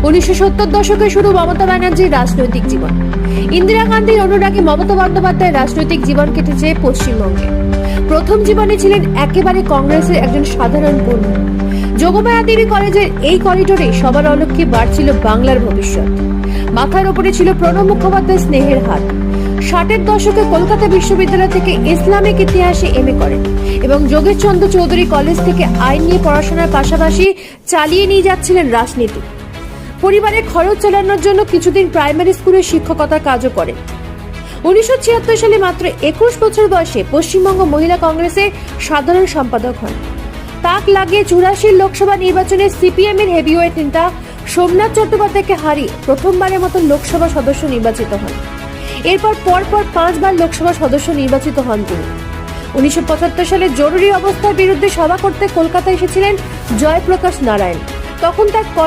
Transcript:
1970 দশকে শুরু মমতা ব্যানার্জির রাজনৈতিক জীবন। ইন্দিরা গান্ধীর অনুরাগী মমতা বন্দ্যোপাধ্যায়ের রাজনৈতিক জীবন কেটেছে পশ্চিমবঙ্গে। প্রথম জীবনে ছিলেন একেবারে কংগ্রেসের একজন সাধারণ কর্মী। যোগমায়া দেবী কলেজের এই করিডোরে সবার অলক্ষ্যে বাড়ছিল বাংলার ভবিষ্যৎ। মাথার উপরে ছিল প্রণব মুখোপাধ্যায় স্নেহের হাত। 60-এর দশকে কলকাতা বিশ্ববিদ্যালয় থেকে ইসলামিক ইতিহাসে এমএ করেন এবং যোগেশচন্দ্র চৌধুরী কলেজ থেকে আইন নিয়ে পড়াশোনার পাশাপাশি চালিয়ে নিয়ে যাচ্ছিলেন রাজনীতি। পরিবারের খরচ চালানোর জন্য কিছুদিন প্রাইমারি স্কুলে শিক্ষকতার কাজও করেন। 1976 সালে মাত্র 21 বছর বয়সে পশ্চিমবঙ্গ মহিলা কংগ্রেসের সাধারণ সম্পাদক হন। তাক লাগিয়ে 84 লোকসভা নির্বাচনে সিপিএম এর হেভিওয়েট নেতা সোমনাথ চট্টোপাধ্যায়কে হারিয়ে প্রথমবারের মতো লোকসভা সদস্য নির্বাচিত হন। এরপর পরপর 5 বার লোকসভা সদস্য নির্বাচিত হন তিনি। 1975 সালে জরুরি অবস্থার বিরুদ্ধে সভা করতে কলকাতায় এসেছিলেন জয়প্রকাশ নারায়ণ। তখন তার